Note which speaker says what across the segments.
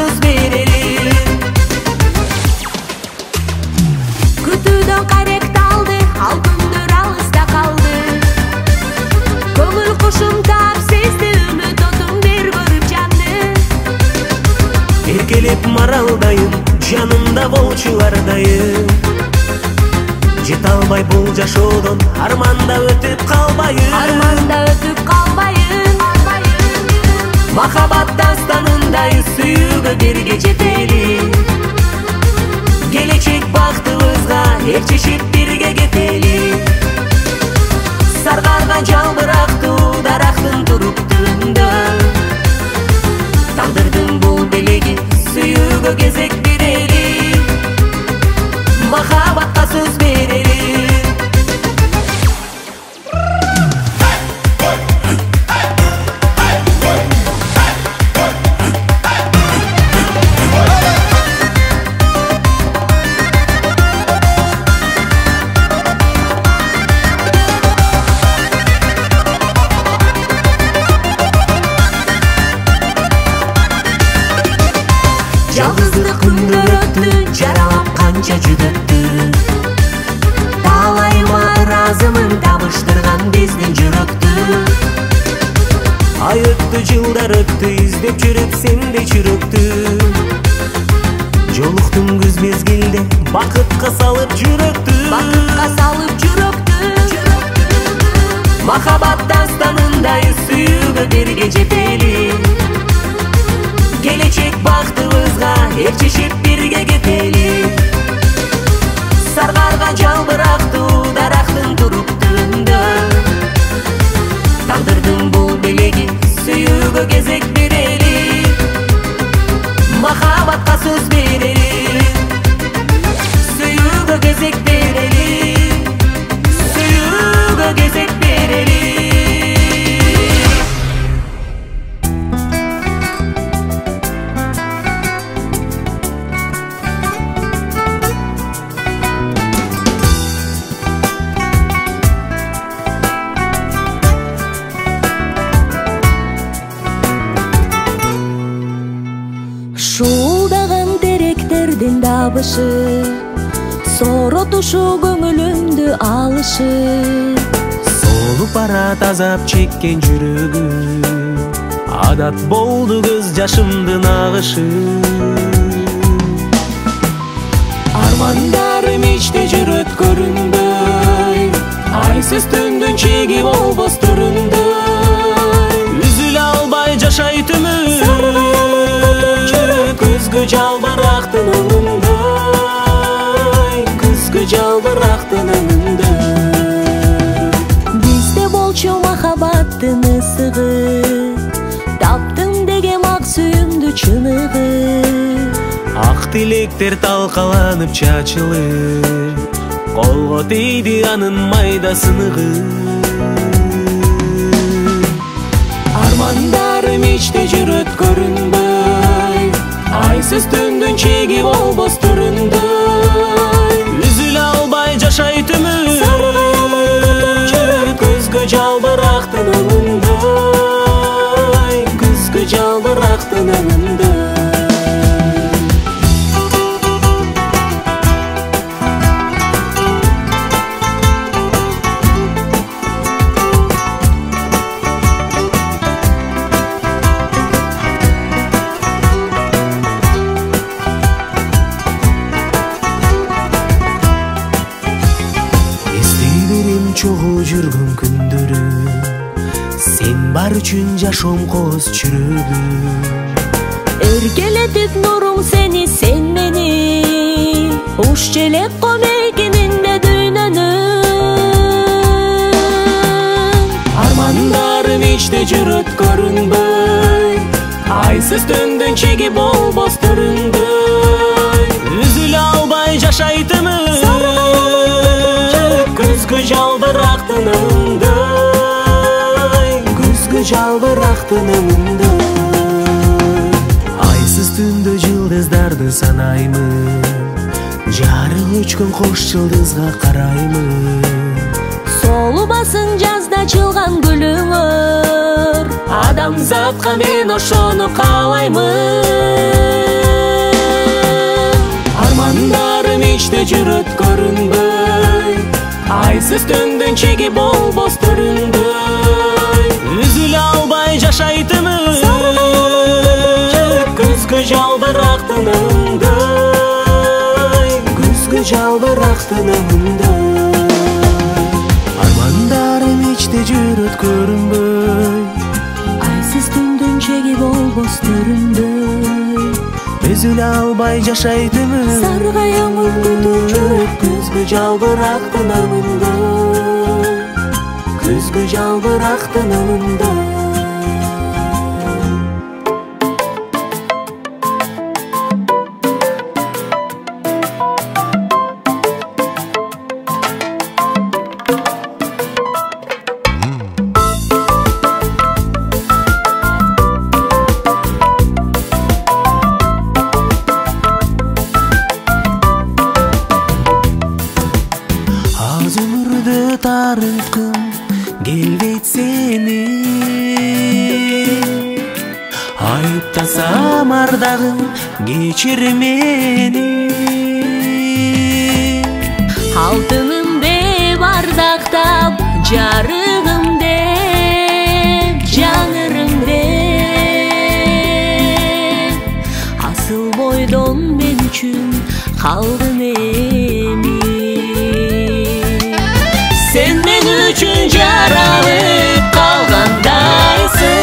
Speaker 1: бакасыз берелим. Күтүүдөн каректалды, ал күндөр алыста калды. Көңүл кушум таап сезди, үмүт отун бир көрүп жанды. Эркелеп маралдайын, жанымда болчу ардайым. Жете албай бул жашоодон, арманда өтүп калбайын. Арманда өтүп калбайын. Махаббат дастанындай сүйүүгө бирге жетели. Келечек бактыбызга ээрчишип бирге кетели. Саргарган жалбырактуу дарактын туруптуунда, тагдырдын бул белеги сүйүүгө кезек берели. Махаббатка сөз берели. Жалгыздык күндөр өттү, жаралап канча жүдөттү. Талайма ыраазымын табыштырган биздин жүрөктү. Ай өттү, жылдар өттү, издеп жүрүп сендей жүрөктү. Жолуктум күз мезгилде, бакытка салып жүрөктү. Бакытка салып жүрөктү. Махаббат дастанындай сүйүүгө бирге жетели. Келечек бактыбызга ээрчишип бирге кетели. Саргарган жалбырактуу дарактын туруптуунда, тагдырдын бул белеги сүйүүгө кезек берели. Махаббатка сөз берели. Сүйүүгө кезек берели. Сүйүүгө кезек берели. Шуулдаган теректердин дабышы, сооротушу көңүлүмдү алышы. Солуп барат азап чеккен жүрөгүм, адат болду көз жашымдын агышы. Армандарым ичте жүрөт көрүнбөй, айсыз түндүн чеги болбос төрүндөй. Үзүлө албай жашайт өмүр, күзгү жалбырактын өңүндөй. Күзгү жалбырактын өңүндөй. Бизде болчу махаббаттын ысыгы, таптым деген ак сүйүмдү чыныгы. Ак тилектер талкаланып чачылып, колго тийди анын майда сыныгы. Армандарым ичте жүрөт көрүнбөй, айсыз түндүн чеги болбос төрүндөй. Үзүлө албай жашайт өмүр, күзгү жалбырактын өңүндөй. Күзгү жалбырактын өңүндөй. Чогуу жүргөн күндөрү, сен бар үчүн жашоом коз чүрөгүм. Эркелетип нурум сени, sen мени, уш желек комегининде дүйнөнү. Армандарым ичте жүрөт көрүнбөй, айсыз түндүн чеги болбос төрүндөй. Үзүлө албай жашайт өмүр, күзгү жалбырактын өңүндөй. Күзгү жалбырактын өңүндөй. Айсыз түндө жылдыздарды санаймын, жарык өчкөн кош жылдызга караймын. Солубасын жазда чылган гүлүңөр, адамзатка мен ошону каалаймын. жүрөт көрүнбөй, айсыз түндүн чеги болбос төрүндөй. Үзүлө албай жашайтымын күзгү жалбырактын ыңындай, күзгү жалбырактын ыңындай. Армандарым ичте жүрөт көрүнбөй,
Speaker 2: айсыз түндүн чеги болбос төрүндөй.
Speaker 1: Үзүлө албай жашайтымын
Speaker 2: Саргайаңыр күтүп
Speaker 1: күзгү жалбырактын ыңындай, күзгү жалбырактын ыңындай. Az ömürde tarıtkım gelbeyt seni, ayıptasam ardağım geçir meni.
Speaker 2: Алтыным деп ардактап, жарыгым деп, жаңырым деп, асыл бойдон мен үчүн калдым эми.
Speaker 1: Sen men üçün жаралып калгандайсың,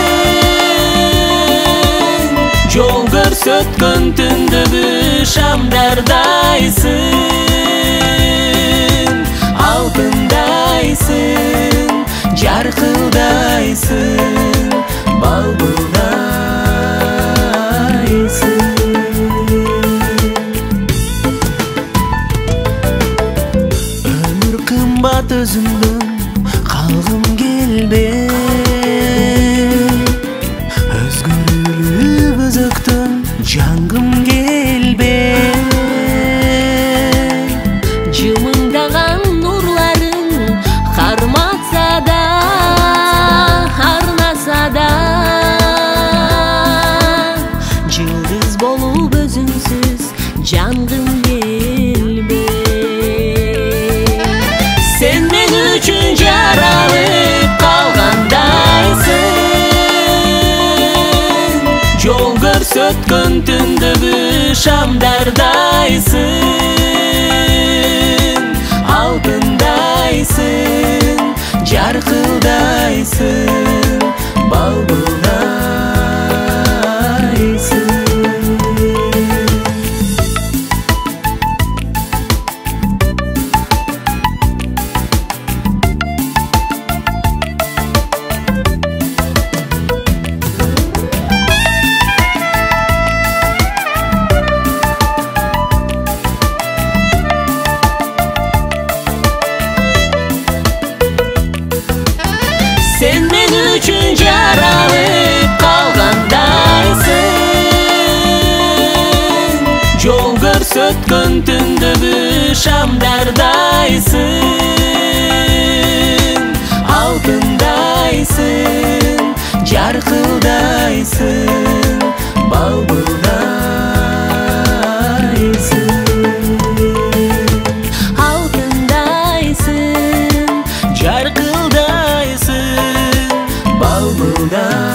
Speaker 1: жол көрсөткөн түндөгү шамдардайсың, алтындайсың, жаркылдайсың, балбылдайсың. Ömür kımbat özümdün kalgım gelbey, özgürlüğü bözöktün jangım gelbey.
Speaker 2: Жымыңдаган нурларың карматса да, арнаса да, жылдыз болуп өзүңсүз жангым келбей.
Speaker 1: Sen men üçün жаралып калгандайсың, жол көрсөткөн түндөгү шамдардайсың, алтындайсың, жаркылдайсың, балбылдайсың. Sen men üçün жаралып калгандайсың, жол көрсөткөн түндөгү шамдардайсың, алтындайсың, жаркылдайсың, балбылдайсың.
Speaker 2: Алтындайсың,
Speaker 1: Жаркылдайсың, балбылдайсың.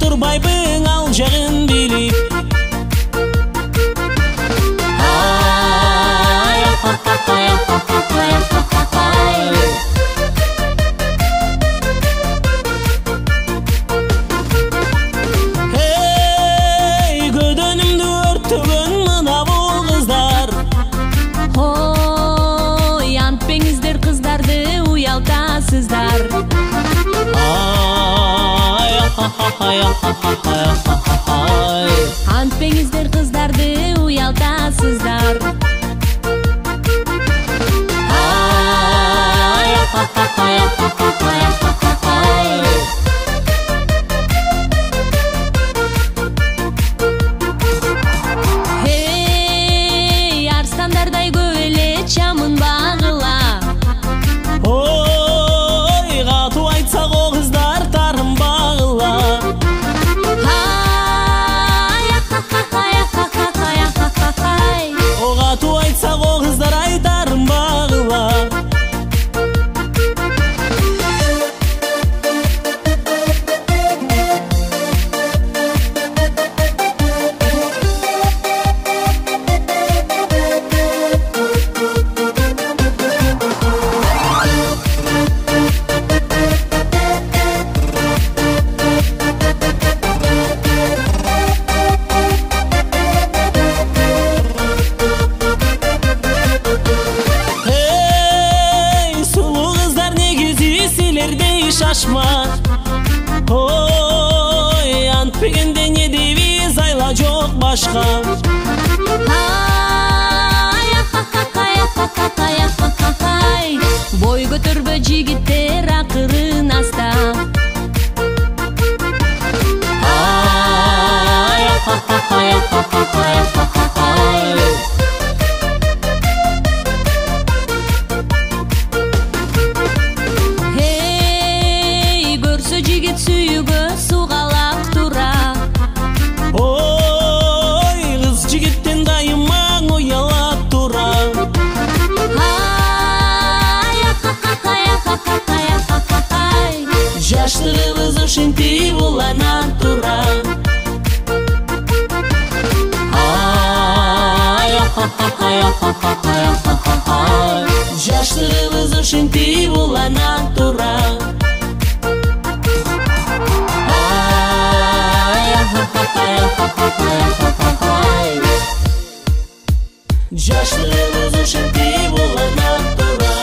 Speaker 1: турбайбың ал жагын билип. Hey, gödөнүмдү өрттөгөн мына бул кыздар.
Speaker 2: Ой, антпеңиздер кыздарды уялтасыздар. Антпеңиздер кыздарды уялтасыздар. Hey, арстандардай көп эле чамын багыла.
Speaker 1: Ой, катуу айтсак о кыздар тарын багыла. О катуу айтсак о кыздар айтарын багыла. Шашма. Ой, антпегенде не дейбиз, айла жок башка.
Speaker 2: Бой көтөрбө жигиттер акырын аста. Жигит сүйүгө сугалап тура.
Speaker 1: Ой, кыз жигиттен дайыма уялап тура. Жаштыгыбыз ушинтип улана тура. Жаштыгыбыз ушинтип улана тура. Жаштыгыбыз ушинтип улана тура.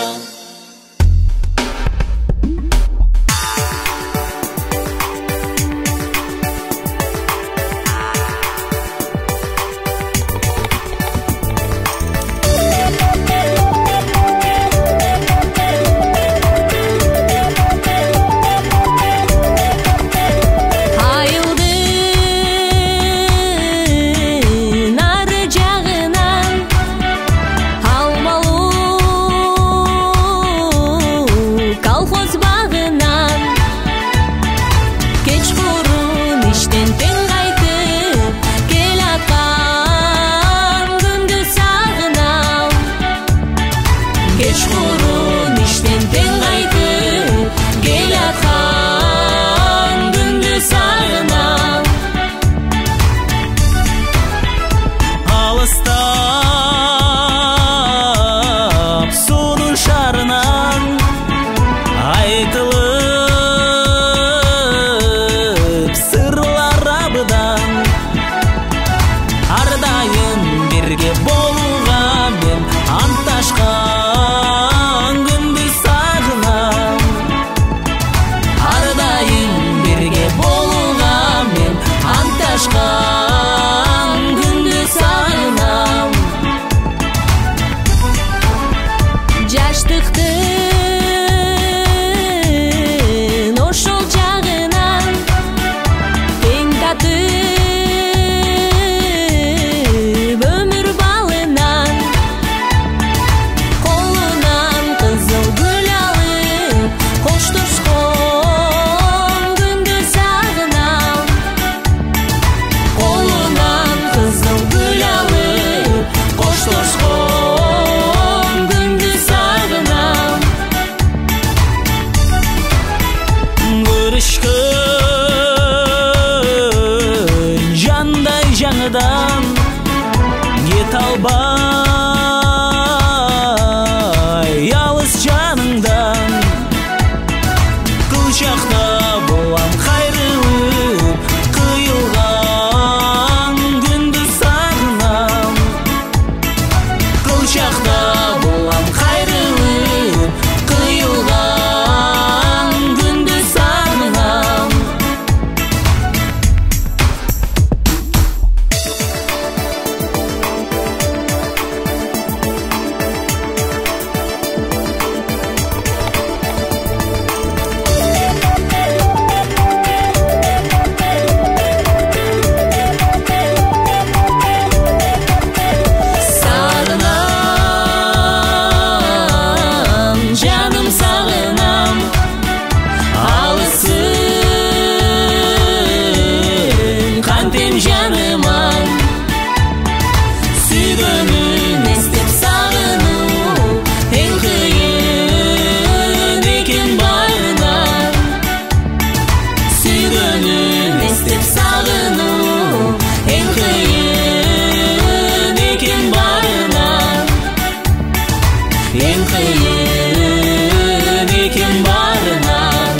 Speaker 1: Eң кыйын экен барынан.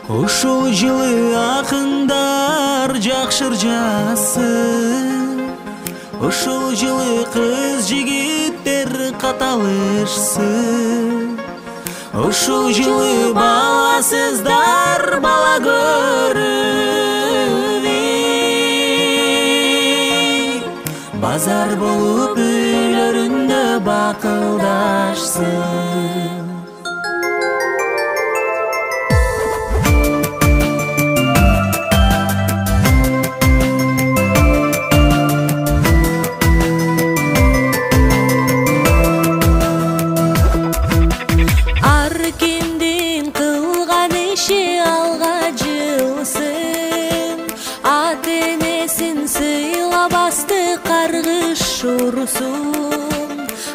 Speaker 1: Ушул жылы акындар жакшыр жазсын. Ушул жылы кыз жигиттер каталышсын. Ушул жылы баласыздар бала көрүп, базар болуп үйлөрүндө бакылдашсын.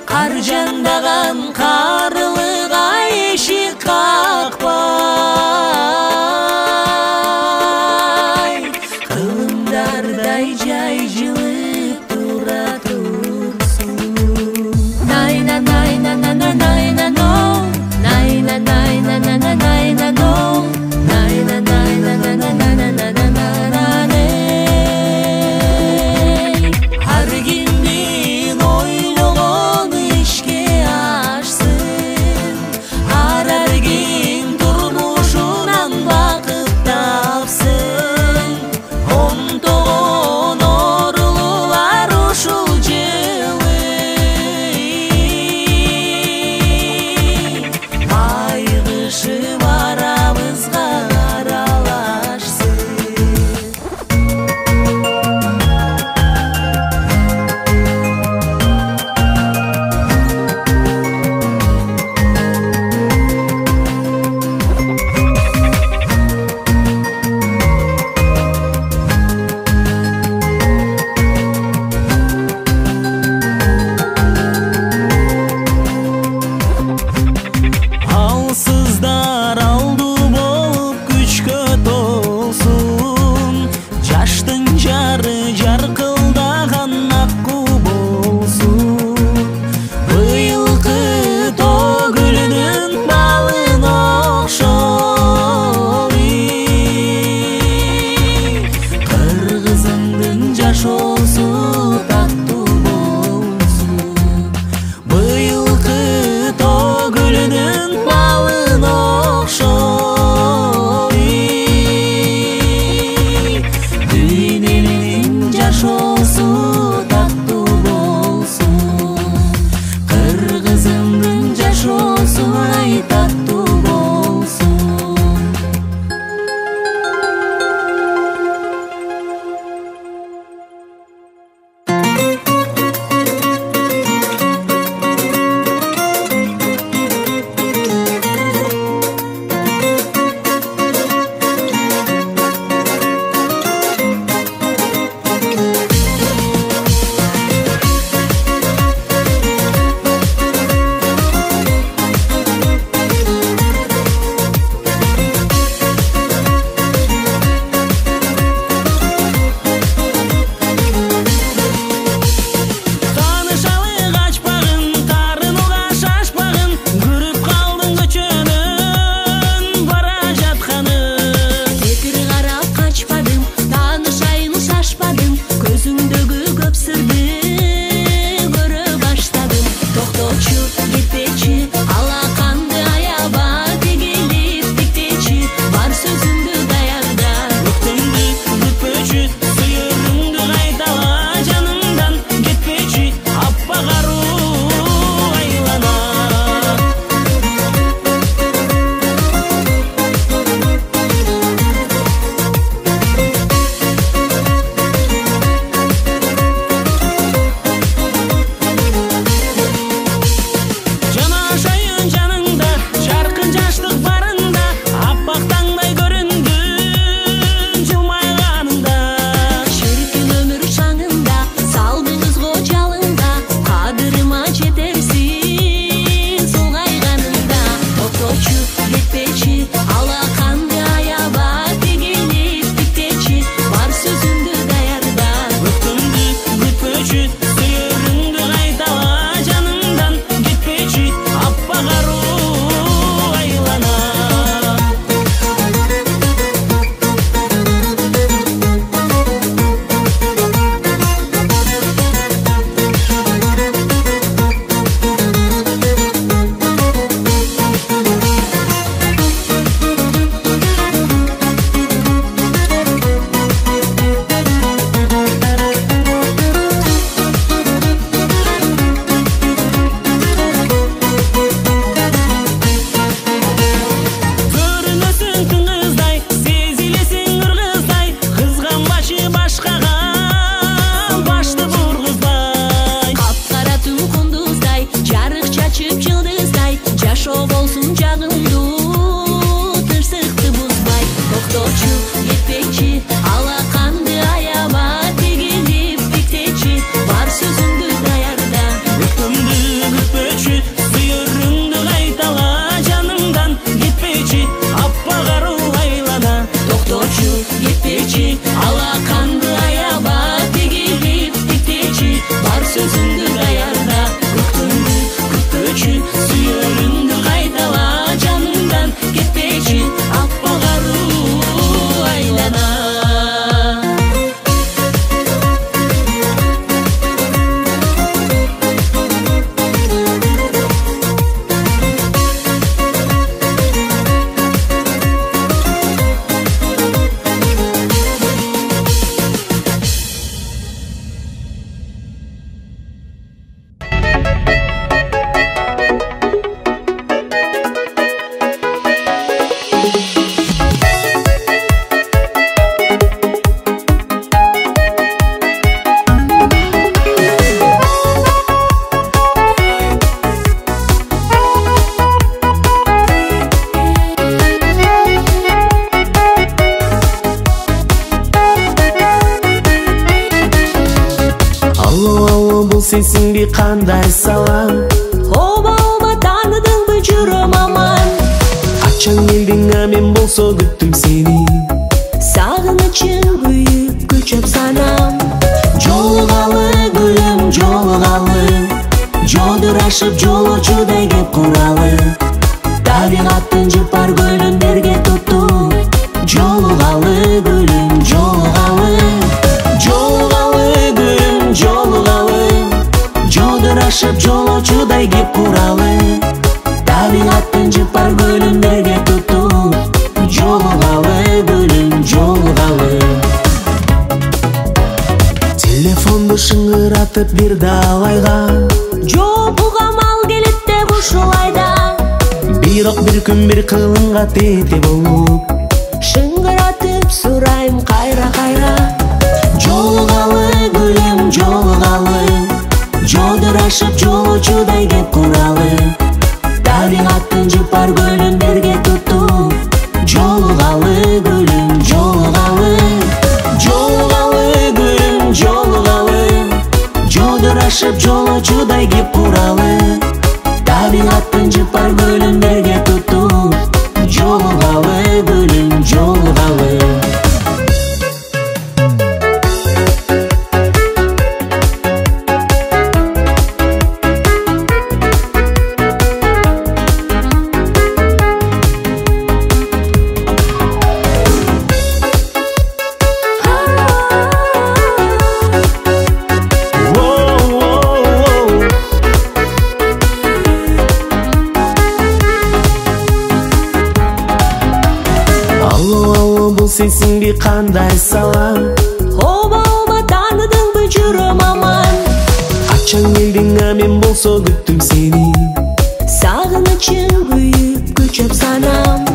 Speaker 1: Кар жандаган карлыга эшик какпай, кылымдардай жай жылып тура турсун. Найна найна найна найна но, найна найна найна найна но, найна найна найна найна найна найна. sensinbi kандай салам.
Speaker 2: Оба таныдыңбы жүрөм аман.
Speaker 1: Качан келдиң, мен болсо күттүм сени.
Speaker 2: Сагынычым күйүп күчөп санам.
Speaker 1: Жолугалы гүлүм, жолугалы, жолдурашып жолочудай кеп куралы. Табигаттын жыпар көлүндөргө туттуп, жолугалы гүлүм, жолугалы, жолугалы гүлүм, жолугалы, жолдурашып жолочудай кеп куралы. Табигаттын жыпар көлүндөргө туттуп, жолугалы гүлүм, жолугалы. Телефонду шыңгыратып бир далайга,
Speaker 2: Жопугам ал келет деп ушулайда.
Speaker 1: бирок бир күн бир кылыңга тете болуп,
Speaker 2: Шыңгыратып сурайм кайра.
Speaker 1: жолугалы гүлүм, жолугалы, жолдурашып жолочудай кеп куралы. Табигаттын жыпар көлүндөргө туттуп, жолугалы гүлүм, жолугалы, жолугалы гүлүм, жолугалы, жолдурашып жолочудай кеп куралы. Табигаттын жыпар көлүндөргө туттуп, жолугалы гүлүм, жолугалы. Sensinbi kандай салам.
Speaker 2: Оба таныдыңбы жүрөм аман.
Speaker 1: Качан келдиң, мен болсо күттүм сени.
Speaker 2: Сагынычым күйүп күчөп санам.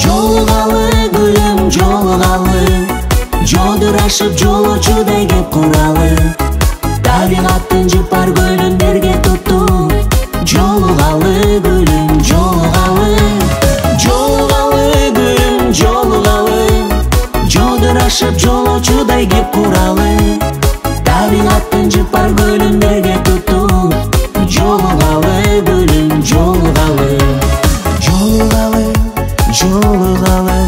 Speaker 1: Жолугалы гүлүм, жолугалы, жолдурашып жолочудай кеп куралы. Табигаттын жыпар көлүндөргө туттуп, жолугалы гүлүм, жолугалы, жолугалы гүлүм, жолугалы, жолдурашып жолочудай кеп куралы. Табигаттын жыпар көлүндөргө туттуп, жолугалы гүлүм, жолугалы, жолугалы, жолугалы,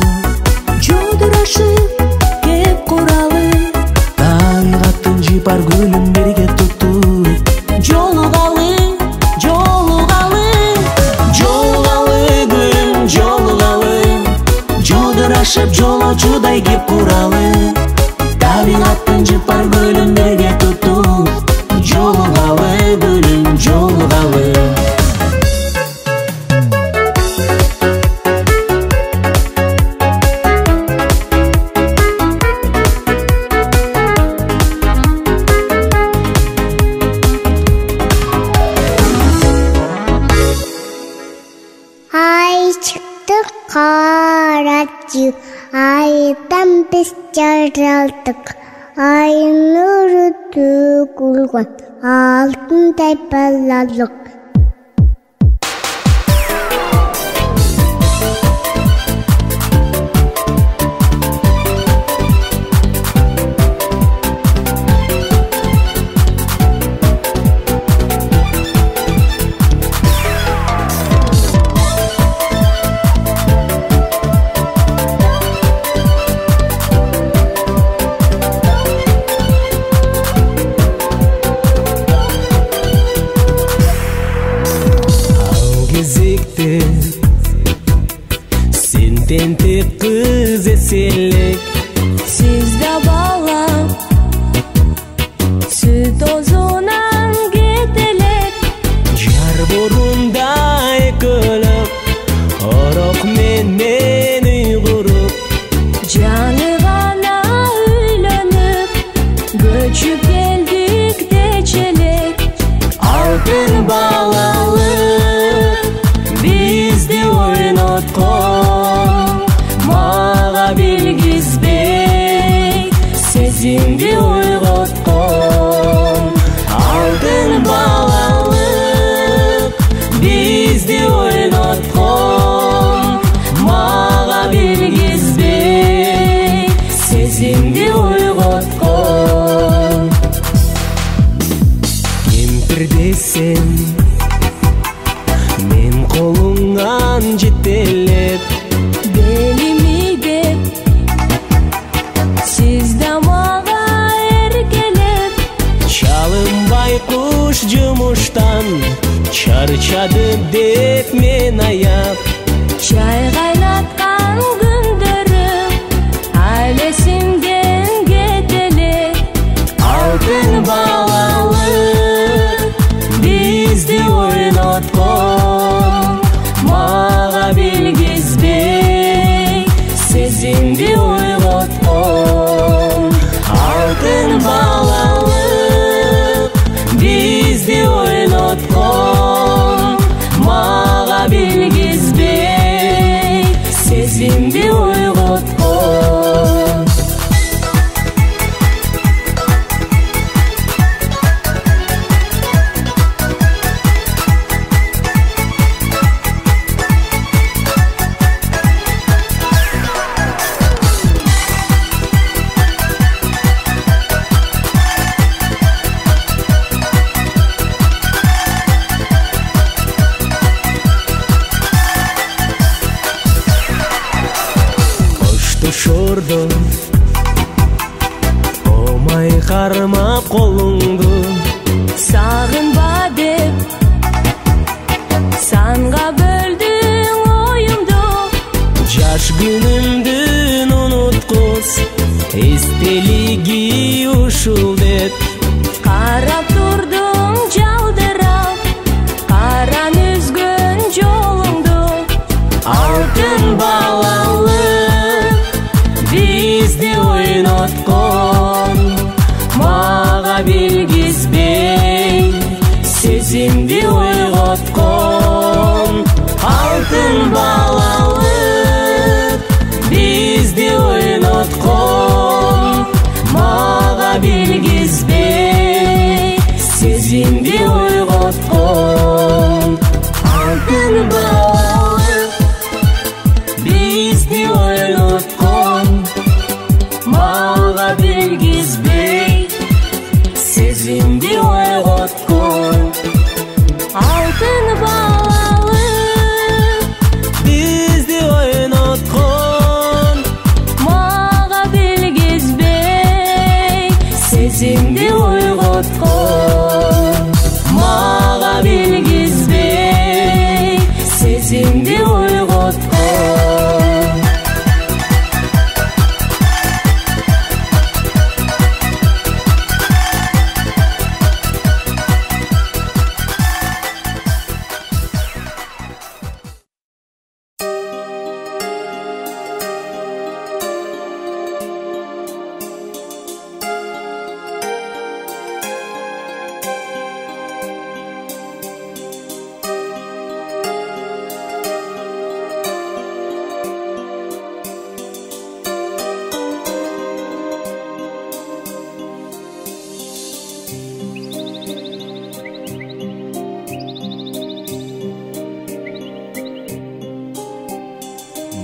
Speaker 2: Жолдурашып кеп куралы.
Speaker 1: табигаттын жыпар көлүндөргө туттуп,
Speaker 2: Жолугалы, жолугалы,
Speaker 1: жолугалы гүлүм, жолугалы, жолдурашып жолочудай кеп куралы. Табигаттын жыпар көлүндөргө туттуп, жолугалы гүлүм, жолугалы.
Speaker 3: Ай çıktı karacı, aydan biz yaraldık. Ayın nuru tügülgen, altın taypalalık. Sen tentek kız eselek,
Speaker 2: Sizde bala, süt ozunan getelek.
Speaker 1: jar borunda ekılıp, orok men uygurup.
Speaker 2: Canı bana öylenip, göçüp geldik deçelek.
Speaker 1: Altın balalık, bizde oynatkon. Mağa bilgizbey, sezimdi uyg'otqon. Altın balalık, bizde oynatkon. Mağa bilgizbey, sezimdi uyg'otqon.
Speaker 3: Çarçadım деп men ayap.
Speaker 2: Çay qaynatqan günlerim hal esimden keteli.
Speaker 3: Алтын балалы bizdi oynatqan, mağa bilgizbey sezimdi oyg'otqan. Алтын балалы bizdi oynatqan, mağa bilgizbey sezimdi oyg'otqan. Şordum omay qarma қолыңды.
Speaker 2: Sağınba dep sanға böldün oyumdu.
Speaker 3: Жаш күнүмдүн унуткус эстелиги ушул деп.
Speaker 2: Qarab turdum jaldırab qaran üzgün jolungdu.
Speaker 3: Алтын балалы bizdi oynatqan, mağa bilgizbey sezimdi oyg'otqan. Алтын балалы bizdi oynatqan, mağa bilgizbey sezimdi oyg'otqan. Алтын балалы bizdi oynatqan, mağa bilgizbey sezimdi oyg'otqan.
Speaker 2: Алтын балалы
Speaker 3: Bizdi oynatqan,
Speaker 2: mağa bilgizbey
Speaker 3: sezimdi oyg'otqan, mağa bilgizbey sezimdi oyg'otqan.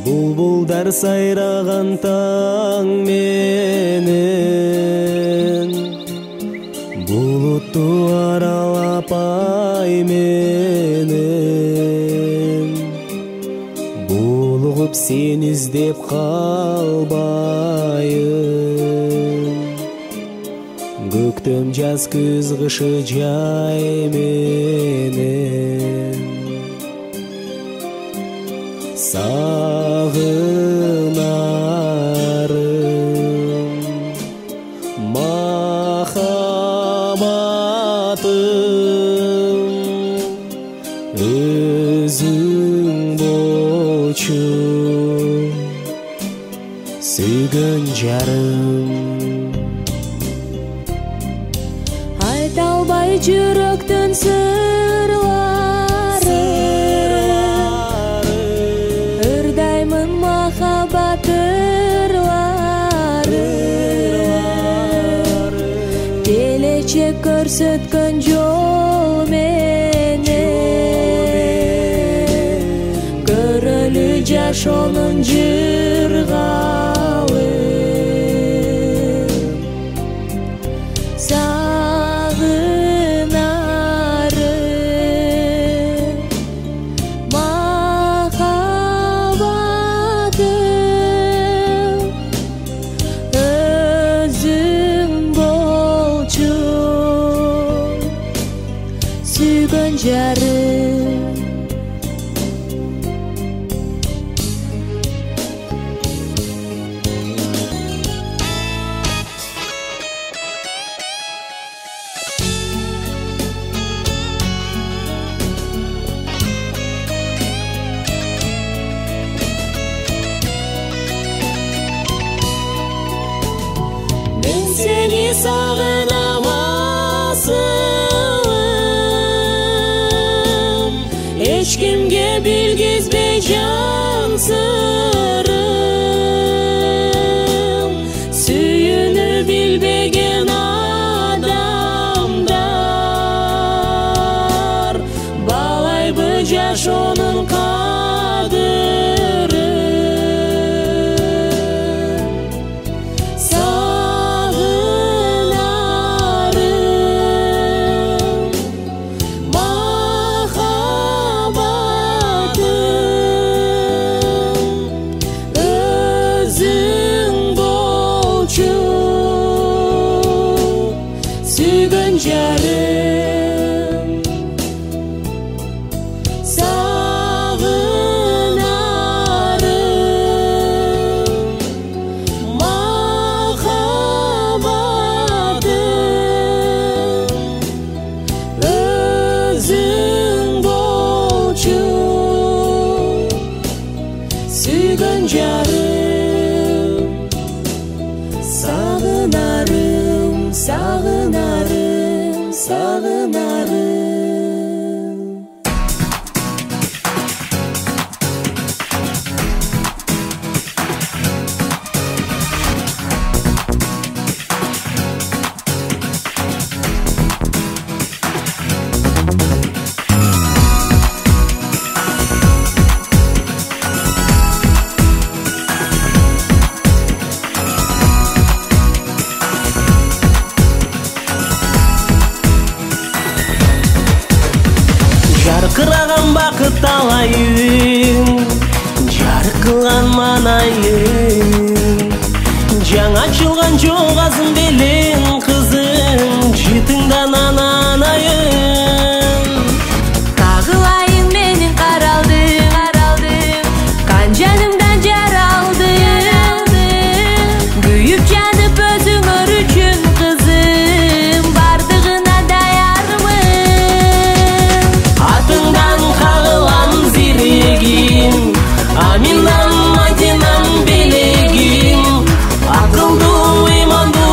Speaker 3: Bulbulдар сайраган таң менен, булутту аралап ай менен, булугуп сен издеп калбайын. Көктөм жаз күз кышы жай менен сагынарым махаббатым, өзүң болчу сүйгөн жарым.
Speaker 2: айта албай жүрөктүн сырлары, ырдаймын махаббат ырлары. Келечек көрсөткөн жол менен, көрөлү жашоонун жыргалы. Сагынарым махаббатым, өзүң болчу сүйгөн жарым.
Speaker 3: Sağınam asılım, hiç kimge bilgizbey can sırrım. Süyünü bilbegen adamlar balay bıcaş onun kadırı. Sağınarım mahabatım, özün bolçu sügün jarım. Sağınarım mahabatım, özün bolçu sügün jarım. Sağınarım, sağınarım, sağınarım. Жарқыраған бақыт талайын, жарқылған манайын, жаңа açılған жоғазын белең қызың, житіңдан ананайын.
Speaker 2: Тағылайын менің қаралдым, қан жанымдан жаралдым. Күйіп жанып өзіңөр үшін қызым, бардығына даярмын.
Speaker 3: Атыңдан қағылам зирегім, аминам, мадинам белегім, ақылды, иманды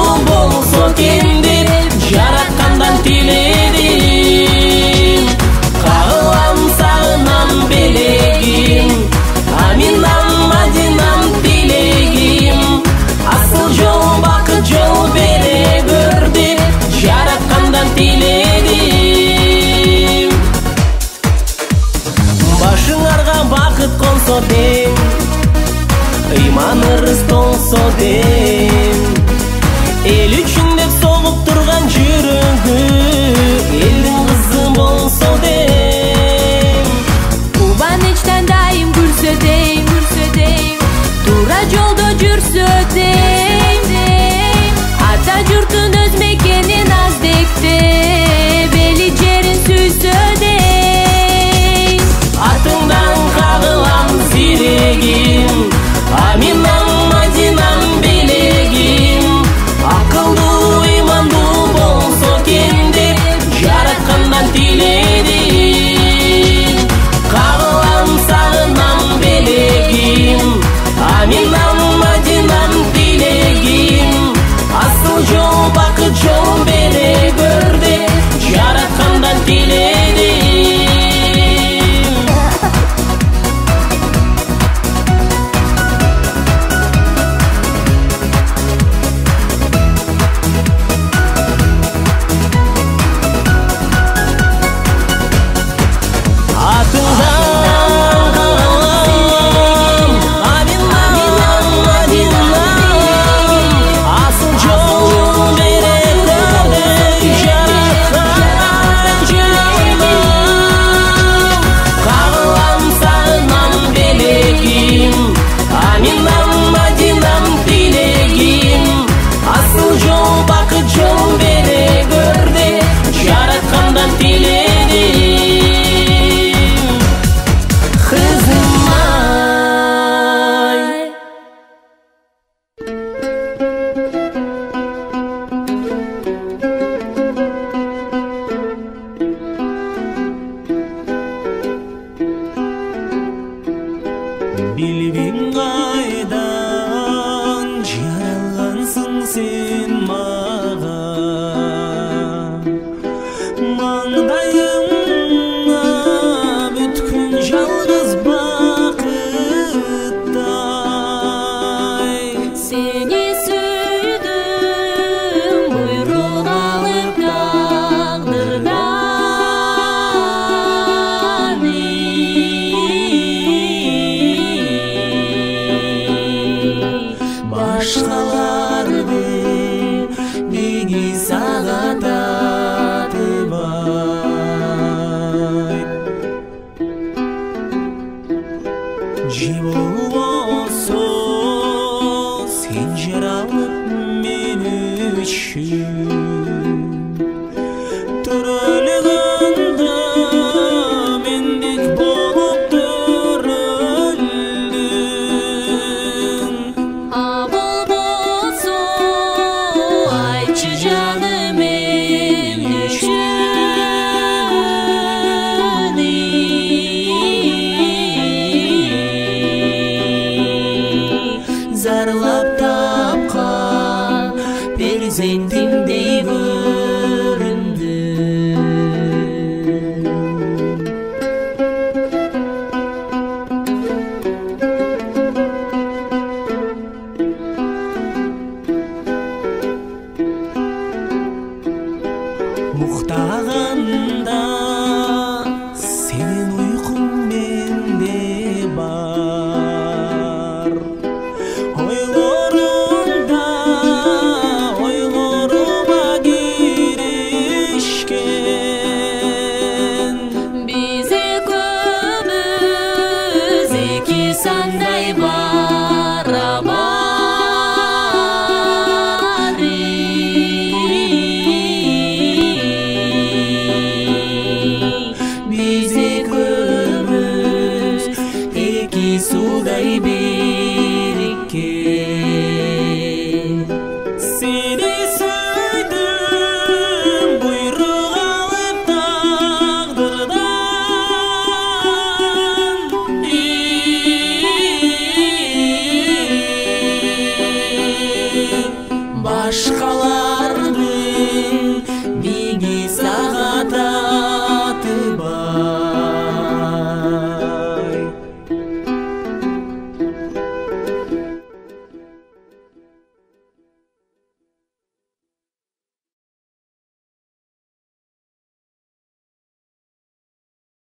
Speaker 3: уктаганда